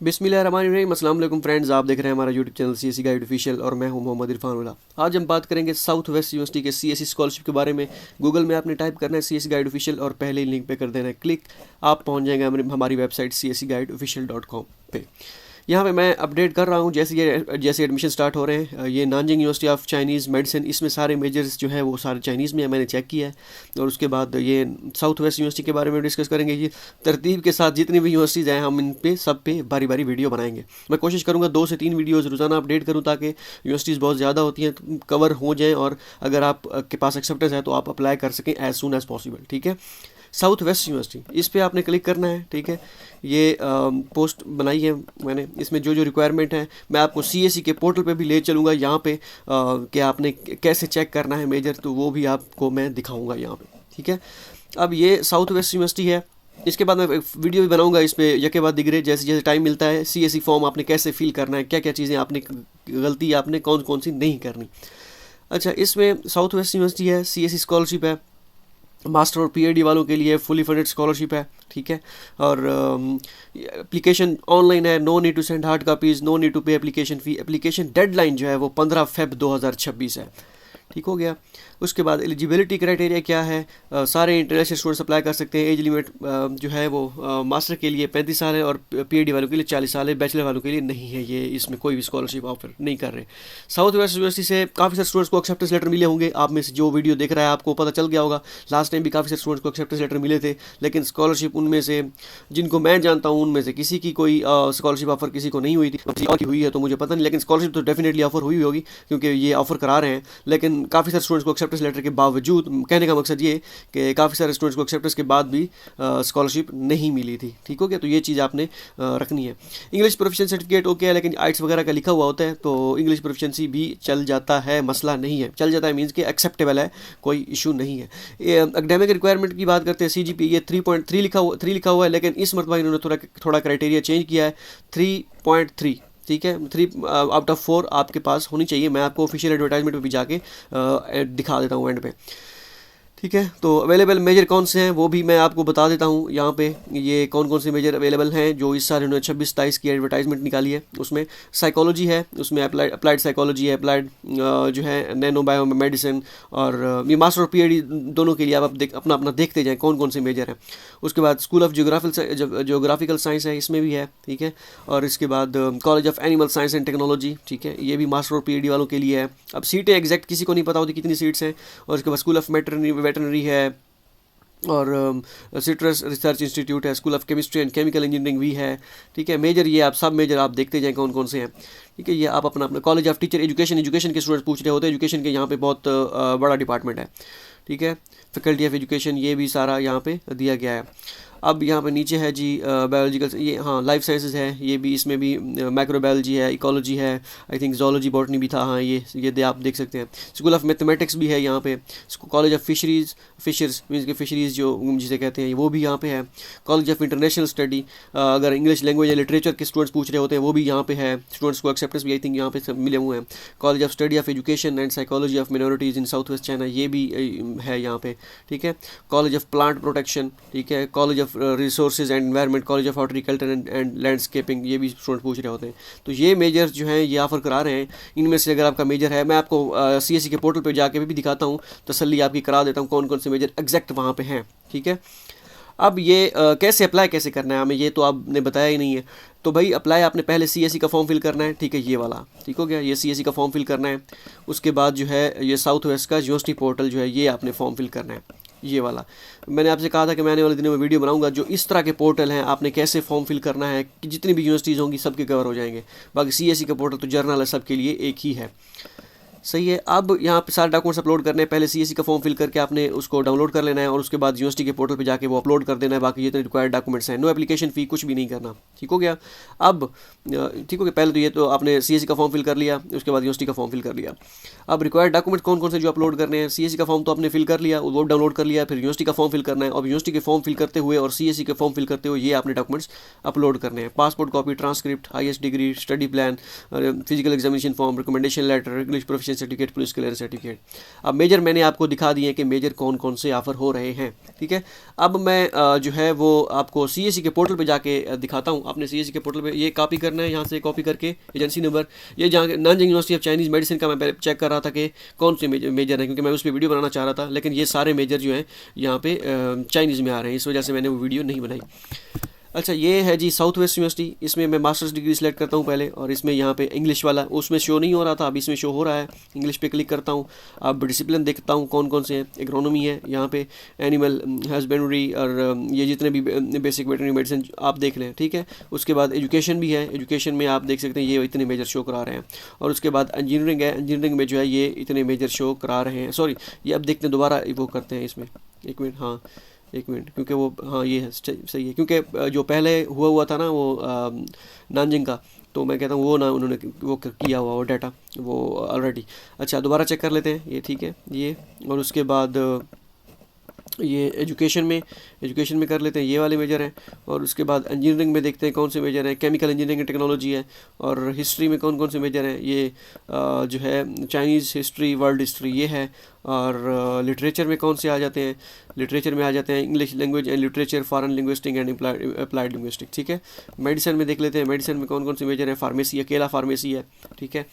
बिस्मिल्लाहिर्रहमानिर्रहीम। अस्सलाम वालेकुम फ्रेंड्स, आप देख रहे हैं हमारा YouTube channel CSC guide official और मैं हूं मोहम्मद इरफान उल्ला। आज हम बात करेंगे साउथ वेस्ट यूनिवर्सिटी के सीएससी स्कॉलरशिप के बारे में। गूगल में आपने टाइप करना है सीएससी गाइड ऑफिशियल और पहले ही लिंक पे कर देना है क्लिक। आप पहुंच जाएंगे हमारी वेबसाइट cscguideofficial.com पे। यहाँ पे मैं अपडेट कर रहा हूँ जैसे एडमिशन स्टार्ट हो रहे हैं। ये Nanjing university of Chinese medicine, इसमें सारे मेजर्स जो है वो सारे चाइनीज़ में है, मैंने चेक किया है। और उसके बाद ये साउथ वेस्ट यूनिवर्सिटी के बारे में डिस्कस करेंगे। ये तरतीब के साथ जितनी भी यूनिवर्सिटीज़ हैं हम इन पे सब पे बारी बारी वीडियो बनाएंगे। मैं कोशिश करूँगा 2 से 3 वीडियोज़ रोज़ाना अपडेट करूँ ताकि यूनिवर्सिटीज़ बहुत ज़्यादा होती हैं तो कवर हो जाएँ, और अगर आप के पास एक्सेप्टेंस है तो आप अप्लाई कर सकें एज सून एज़ पॉसिबल। ठीक है, साउथ वेस्ट यूनिवर्सिटी, इस पे आपने क्लिक करना है। ठीक है, ये पोस्ट बनाई है मैंने। इसमें जो जो रिक्वायरमेंट है मैं आपको सीएससी के पोर्टल पे भी ले चलूँगा। यहाँ पे कि आपने कैसे चेक करना है मेजर, तो वो भी आपको मैं दिखाऊँगा यहाँ पे। ठीक है, अब ये साउथ वेस्ट यूनिवर्सिटी है। इसके बाद मैं एक वीडियो भी बनाऊंगा इस पर यके बाद दिगरे, जैसे जैसे टाइम मिलता है। सीएससी फॉर्म आपने कैसे फिल करना है, क्या क्या चीज़ें आपने गलती आपने कौन कौन सी नहीं करनी। अच्छा, इसमें साउथ वेस्ट यूनिवर्सिटी है, सीएससी स्कॉलरशिप है, मास्टर और पीएचडी वालों के लिए फुली फंडेड स्कॉलरशिप है। ठीक है, और एप्लीकेशन ऑनलाइन है, no need to send hard copies, no need to pay application fee. Application deadline जो है वो 15 फ़रवरी 2026 है। ठीक हो गया। उसके बाद एलिजिबिलिटी क्राइटेरिया क्या है, सारे इंटरनेशनल स्टूडेंट्स अप्लाई कर सकते हैं। एज लिमिट जो है वो मास्टर के लिए 35 साल है और पीएचडी वालों के लिए 40 साल है, बैचलर वालों के लिए नहीं है। ये इसमें कोई भी स्कॉलरशिप ऑफर नहीं कर रहे। साउथ वेस्ट यूनिवर्सिटी से काफ़ी सारे स्टूडेंट्स को एक्सेप्टेंस लेटर मिले होंगे। आप में से जो वीडियो देख रहा है आपको पता चल गया होगा, लास्ट टाइम भी काफ़ी सारे स्टूडेंट्स को एक्सेप्टेंस लेटर मिले थे, लेकिन स्कॉलरशिप उनमें से जिनको मैं जानता हूँ उनमें से किसी की कोई स्कॉलरशिप ऑफर किसी को नहीं हुई थी। किसी और की हुई है तो मुझे पता नहीं, लेकिन स्कॉलरशिप तो डेफिनेटली ऑफर हुई होगी क्योंकि ये ऑफर करा रहे हैं। लेकिन काफ़ी सारे स्टूडेंट्स को एक्सेप्टेंस लेटर के बावजूद, कहने का मकसद ये कि काफ़ी सारे स्टूडेंट्स को एक्सेप्टेंस के बाद भी स्कॉलरशिप नहीं मिली थी। ठीक हो गया, तो ये चीज़ आपने रखनी है। इंग्लिश प्रोफिशिएंसी सर्टिफिकेट ओके है, लेकिन आइट्स वगैरह का लिखा हुआ होता है तो इंग्लिश प्रोफिशिएंसी भी चल जाता है, मसला नहीं है। चल जाता है मीन्स कि एक्सेप्टेबल है, कोई इशू नहीं है। एकेडमिक रिक्वायरमेंट की बात करते हैं, सीजीपी ये 3.3 लिखा हुआ है, लेकिन इस मरतबा इन्होंने थोड़ा क्राइटेरिया चेंज किया है, 3.3। ठीक है, 3 आउट ऑफ 4 आपके पास होनी चाहिए। मैं आपको ऑफिशियल एडवर्टाइजमेंट पे भी जाके दिखा देता हूँ एंड पे। ठीक है, तो अवेलेबल मेजर कौन से हैं वो भी मैं आपको बता देता हूँ यहाँ पे। ये कौन कौन से मेजर अवेलेबल हैं जो इस साल उन्होंने 26-27 की एडवर्टाइजमेंट निकाली है। उसमें साइकोलॉजी है, उसमें अप्लाइड साइकोलॉजी है, अप्लाइड जो है नैनो बायो मेडिसिन, और ये मास्टर और पीएचडी दोनों के लिए आप अपना अपना देखते जाएँ कौन कौन से मेजर हैं। उसके बाद स्कूल ऑफ जोग्राफिकल साइंस है, इसमें भी है। ठीक है, और इसके बाद college of animal science and technology, ठीक है, ये भी मास्टर और पीएचडी वालों के लिए है। अब सीटें एग्जैक्ट किसी को नहीं पता होती कितनी सीट्स हैं। और उसके बाद स्कूल ऑफ वेटरनरी है, और सिट्रस रिसर्च इंस्टीट्यूट है, school of chemistry and chemical engineering भी है। ठीक है, मेजर ये आप सब मेजर आप देखते जाएं कौन कौन से हैं। ठीक है, ये आप अपना कॉलेज ऑफ टीचर एजुकेशन के स्टूडेंट्स पूछ रहे होते हैं। एजुकेशन के यहाँ पे बहुत बड़ा डिपार्टमेंट है। ठीक है, फैकल्टी ऑफ एजुकेशन, ये भी सारा यहाँ पे दिया गया है। अब यहाँ पे नीचे है जी बायोलॉजिकल, ये हाँ लाइफ साइंसेज है, ये भी इसमें भी माइक्रोबायोलॉजी है, इकोलॉजी है, आई थिंक जोलॉजी बॉटनी भी था। हाँ, ये आप देख सकते हैं। स्कूल ऑफ मैथमेटिक्स भी है यहाँ पे। कॉलेज ऑफ फिशर्स मीन्स के फिशरीज़ जो जिसे कहते हैं वो भी यहाँ पे है। कॉलेज ऑफ इंटरनेशनल स्टडी, अगर इंग्लिश लैंग्वेज या लिटरेचर के स्टूडेंट्स पूछ रहे होते हैं वो भी यहाँ पे है। स्टूडेंट्स को एक्सेप्टेंस भी आई थिंक यहाँ पे सब मिले हुए हैं। College of study of education and psychology of minorities in south west China, ये भी है यहाँ पे। ठीक है, कॉलेज ऑफ प्लांट प्रोटेक्शन, ठीक है, college of resources and environment, college of horticulture and landscaping, ये भी स्टूडेंट पूछ रहे होते हैं। तो ये मेजर जो हैं ये ऑफर करा रहे हैं। इनमें से अगर आपका मेजर है, मैं आपको सीएससी के पोर्टल पे जाके भी दिखाता हूँ, तसल्ली आपकी करा देता हूँ कौन कौन से मेजर एग्जैक्ट वहाँ पे हैं। ठीक है, अब ये कैसे अप्लाई कैसे करना है हमें, ये तो आपने बताया ही नहीं है। तो भाई अप्लाई आपने पहले सीएससी का फॉर्म फिल करना है। ठीक है, ये वाला ठीक हो गया, ये सीएससी का फॉर्म फिल करना है। उसके बाद जो है ये साउथ वेस्ट का यूनिवर्सिटी पोर्टल जो है ये आपने फॉर्म फिल करना है, ये वाला। मैंने आपसे कहा था कि मैं आने वाले दिनों में वीडियो बनाऊंगा जो इस तरह के पोर्टल हैं, आपने कैसे फॉर्म फिल करना है कि जितनी भी यूनिवर्सिटीज़ होंगी सबके कवर हो जाएंगे। बाकी सीएससी का पोर्टल तो जर्नल है, सबके लिए एक ही है। सही है, अब यहाँ पे सारे डॉक्यूमेंट्स अपलोड करने हैं। पहले सीएससी का फॉर्म फिल करके आपने उसको डाउनलोड कर लेना है और उसके बाद यूनिवर्सिटी के पोर्टल पे जाके वो अपलोड कर देना है। बाकी जितने रिक्वायर्ड डॉक्यूमेंट्स हैं, नो एप्लीकेशन फ़ी, कुछ भी नहीं करना। ठीक हो गया। अब ठीक हो गया, पहले तो ये तो आपने सीएससी का फॉर्म फिल कर लिया, उसके बाद यूनिवर्सिटी का फॉर्म फिल कर लिया। अब रिक्वायर्ड डॉक्यूमेंट कौन कौन से जो अपलोड करने हैं, सीएससी का फॉर्म तो आपने फिल कर लिया, वो डाउनलोड कर लिया, फिर यूनिवर्सिटी का फॉर्म फिल करना है। और यूनिवर्सिटी के फॉर्म फिल करते हुए और सीएससी के फॉर्म फिल करते हुए ये आपने डॉक्यूमेंट्स अपलोड करने हैं। Passport copy, transcript, highest degree, study plan, physical examination form, recommendation letter, English proficiency certificate, police clearance certificate. अब मेजर मैंने आपको दिखा दिए कि मेजर कौन कौन से ऑफ़र हो रहे हैं, ठीक है। अब मैं जो है वो आपको CSE के पोर्टल पे जाके दिखाता हूँ। आपने CSE के पोर्टल पे ये कॉपी करना है, यहाँ से कॉपी करके एजेंसी नंबर, ये जहाँ Nanjing university of Chinese medicine का मैं पहले चेक कर रहा था कि कौन से मेजर हैं, क्योंकि मैं उस पर वीडियो बनाना चाह रहा था, लेकिन ये सारे मेजर जो हैं यहाँ पे चाइनीज़ में आ रहे हैं, इस वजह से मैंने वो वीडियो नहीं बनाई। अच्छा, ये है जी साउथ वेस्ट यूनिवर्सिटी। इसमें मैं मास्टर्स डिग्री सेलेक्ट करता हूँ पहले, और इसमें यहाँ पे इंग्लिश वाला उसमें शो नहीं हो रहा था, अब इसमें शो हो रहा है। इंग्लिश पे क्लिक करता हूँ, अब डिसिप्लिन देखता हूँ कौन कौन से हैं। एग्रोनॉमी है यहाँ पे, एनिमल हस्बेंड्री, और ये जितने भी बेसिक वेटरनरी मेडिसिन आप देख लें, ठीक है। उसके बाद एजुकेशन भी है, एजुकेशन में आप देख सकते हैं ये इतने मेजर शो करा रहे हैं। और उसके बाद इंजीनियरिंग है, इंजीनियरिंग में जो है ये इतने मेजर शो करा रहे हैं। सॉरी, ये अब देखते हैं, दोबारा वो करते हैं इसमें, एक मिनट, हाँ एक मिनट, क्योंकि वो हाँ ये है सही है, क्योंकि जो पहले हुआ था ना वो नानजिंग का, तो मैं कहता हूँ वो ना उन्होंने वो किया हुआ वो डाटा वो ऑलरेडी। अच्छा, दोबारा चेक कर लेते हैं, ये ठीक है ये। और उसके बाद ये एजुकेशन में कर लेते हैं, ये वाले मेजर हैं। और उसके बाद इंजीनियरिंग में देखते हैं कौन से मेजर हैं। केमिकल इंजीनियरिंग एंड टेक्नोलॉजी है। और हिस्ट्री में कौन कौन से मेजर हैं, ये जो है चाइनीज़ हिस्ट्री, वर्ल्ड हिस्ट्री ये है। और लिटरेचर में कौन से आ जाते हैं, लिटरेचर में आ जाते हैं English language and literature, foreign linguistic and applied linguistic, ठीक है। मेडिसिन में देख लेते हैं, मेडिसिन में कौन कौन से मेजर हैं। फार्मेसी, अकेला फार्मेसी है, ठीक है।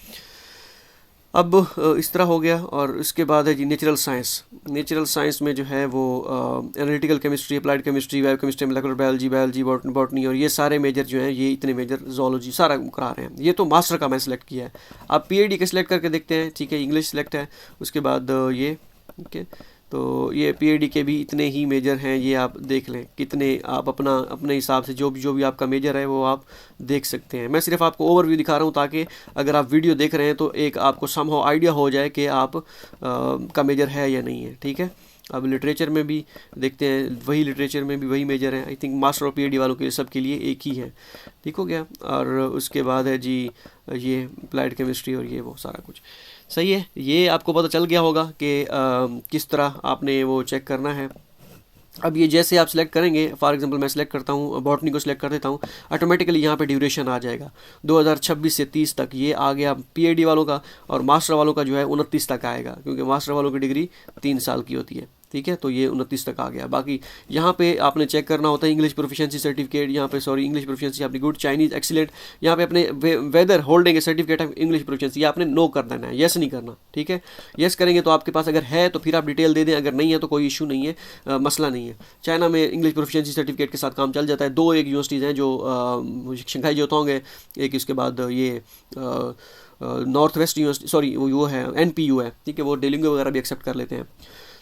अब इस तरह हो गया। और उसके बाद है जी नेचुरल साइंस में जो है वो analytical chemistry, applied chemistry, bio chemistry, molecular biology, botany, और ये सारे मेजर जो हैं, ये इतने मेजर, जोलॉजी सारा करा रहे हैं। ये तो मास्टर का मैं सिलेक्ट किया है। अब PhD का सिलेक्ट करके देखते हैं, ठीक है। इंग्लिश सिलेक्ट है, उसके बाद ये, ठीक है। तो ये PhD के भी इतने ही मेजर हैं, ये आप देख लें कितने, आप अपने हिसाब से जो भी आपका मेजर है वो आप देख सकते हैं। मैं सिर्फ आपको ओवरव्यू दिखा रहा हूँ, ताकि अगर आप वीडियो देख रहे हैं तो एक आपको समहाउ आइडिया हो जाए कि आप का मेजर है या नहीं है, ठीक है। अब लिटरेचर में भी देखते हैं, वही लिटरेचर में भी वही मेजर है। आई थिंक मास्टर और PhD वालों के सब के लिए एक ही है, ठीक हो गया। और उसके बाद है जी ये अप्लाइड केमिस्ट्री, और ये वो सारा कुछ सही है। ये आपको पता चल गया होगा कि किस तरह आपने वो चेक करना है। अब ये जैसे आप सिलेक्ट करेंगे, फॉर एग्जांपल मैं सिलेक्ट करता हूँ, बॉटनी को सिलेक्ट कर देता हूँ, ऑटोमेटिकली यहाँ पे ड्यूरेशन आ जाएगा 2026 से 30 तक। ये आ गया PhD वालों का, और मास्टर वालों का जो है 29 तक आएगा, क्योंकि मास्टर वालों की डिग्री 3 साल की होती है, ठीक है। तो ये 29 तक आ गया। बाकी यहाँ पे आपने चेक करना होता है इंग्लिश प्रोफिशिएंसी सर्टिफिकेट, यहाँ पे सॉरी इंग्लिश प्रोफिशिएंसी आपने गुड, चाइनीज़ एक्सीलेंट, यहाँ पे अपने whether holding a certificate of English proficiency, ये आपने नो कर देना है, यस नहीं करना, ठीक है। यस करेंगे तो आपके पास अगर है तो फिर आप डिटेल दे दें, अगर नहीं है तो कोई इशू नहीं है, मसला नहीं है। चाइना में इंग्लिश प्रोफिशिएंसी सर्टिफिकेट के साथ काम चल जाता है। दो एक यूनिवर्सिटीज़ हैं जो शंघाई जोतोंग है एक, इसके बाद ये नॉर्थ वेस्ट यूनिवर्सिटी, सॉरी वो है NPU है, ठीक है। वो डेलिंगो वगैरह भी एक्सेप्ट कर लेते हैं।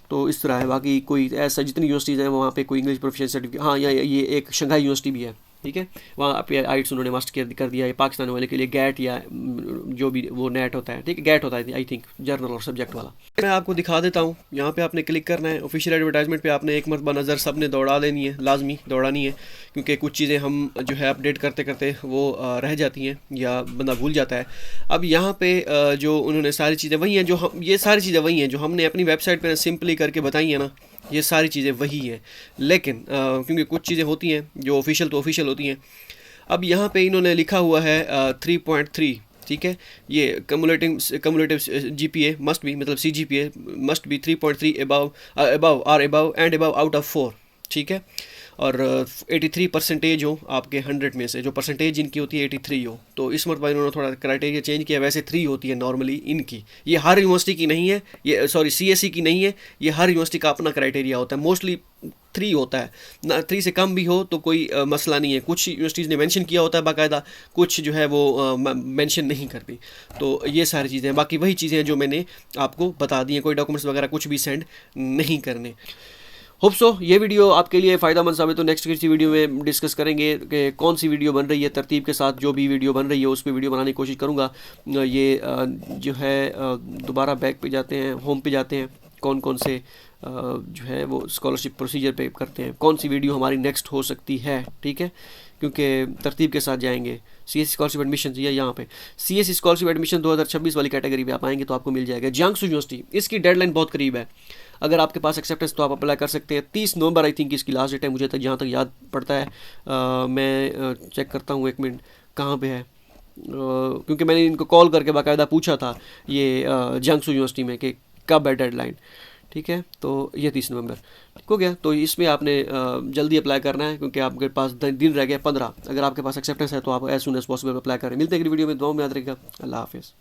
तो इस तरह है। बाकी कोई ऐसा जितनी यूनिवर्सिटीज़ हैं वहाँ पे कोई इंग्लिश प्रोफिशिएंसी सर्टिफिकेट, हाँ ये एक शंघाई यूनिवर्सिटी भी है, ठीक है। वहाँ पे आइट्स उन्होंने मास्टर कर दिया है। पाकिस्तान वाले के लिए गैट या जो भी वो नेट होता है, ठीक है, गैट होता है आई थिंक, जर्नल और सब्जेक्ट वाला। मैं आपको दिखा देता हूँ, यहाँ पे आपने क्लिक करना है। ऑफिशियल एडवर्टाइजमेंट पे आपने एक मरतबा नज़र सब ने दौड़ा देनी है, लाजमी दौड़ानी है, क्योंकि कुछ चीज़ें हम जो है अपडेट करते करते वो रह जाती हैं या बंदा भूल जाता है। अब यहाँ पे जो उन्होंने सारी चीज़ें वही हैं जो हम, ये सारी चीज़ें वही हैं जो हमने अपनी वेबसाइट पर सिंपली करके बताई है ना, ये सारी चीज़ें वही हैं। लेकिन क्योंकि कुछ चीज़ें होती हैं जो ऑफिशियल तो ऑफिशियल होती हैं। अब यहाँ पे इन्होंने लिखा हुआ है 3.3, ठीक है। ये कम्युलेटिव GPA मस्ट बी, मतलब CGPA must be 3.3 above out of 4, ठीक है। और 83% हो आपके 100 में से, जो परसेंटेज इनकी होती है 83 हो। तो इस मरतबा इन्होंने थोड़ा क्राइटेरिया चेंज किया। वैसे 3 होती है नॉर्मली इनकी, ये हर यूनिवर्सिटी की नहीं है, ये सॉरी CSE की नहीं है, ये हर यूनिवर्सिटी का अपना क्राइटेरिया होता है। मोस्टली 3 होता है ना, 3 से कम भी हो तो कोई मसला नहीं है। कुछ यूनिवर्सिटीज़ ने मेंशन किया होता है बाकायदा, कुछ जो है वो मेंशन नहीं करती। तो ये सारी चीज़ें हैं। बाकी वही चीज़ें हैं जो मैंने आपको बता दी हैं, कोई डॉक्यूमेंट्स वगैरह कुछ भी सेंड नहीं करने। होप सो ये वीडियो आपके लिए फ़ायदेमंद साबित हो। नेक्स्ट किसी वीडियो में डिस्कस करेंगे कि कौन सी वीडियो बन रही है, तरतीब के साथ जो भी वीडियो बन रही है उस पर वीडियो बनाने की कोशिश करूँगा। ये जो है दोबारा बैक पे जाते हैं, होम पे जाते हैं, कौन कौन से जो है वो स्कॉलरशिप प्रोसीजर पे करते हैं, कौन सी वीडियो हमारी नेक्स्ट हो सकती है, ठीक है। क्योंकि तरतीब के साथ जाएंगे। CSE स्कॉलरशिप एडमिशन, या यहाँ पे CSE स्कॉलरशिप एडमिशन 2026 वाली कैटेगरी पे आप आएंगे तो आपको मिल जाएगा। जियांगसू यूनिवर्सिटी, इसकी डेडलाइन बहुत करीब है। अगर आपके पास एक्सेप्टेंस तो आप अप्लाई कर सकते हैं। 30 नवंबर आई थिंक इसकी लास्ट डेट है, मुझे तक जहाँ तक याद पड़ता है। मैं चेक करता हूँ, एक मिनट, कहाँ पे है क्योंकि मैंने इनको कॉल करके बाकायदा पूछा था ये जियांगसू यूनिवर्सिटी में कि कब है डेडलाइन। ठीक है, तो ये 30 नवंबर ठीक हो गया। तो इसमें आपने जल्दी अप्लाई करना है क्योंकि आपके पास दिन रह गया 15। अगर आपके पास एक्सेप्टेंस है तो आप as soon as possible apply करें। मिलते हैं अगली वीडियो में, दुआओं में याद रखिएगा। अल्लाह हाफिज़।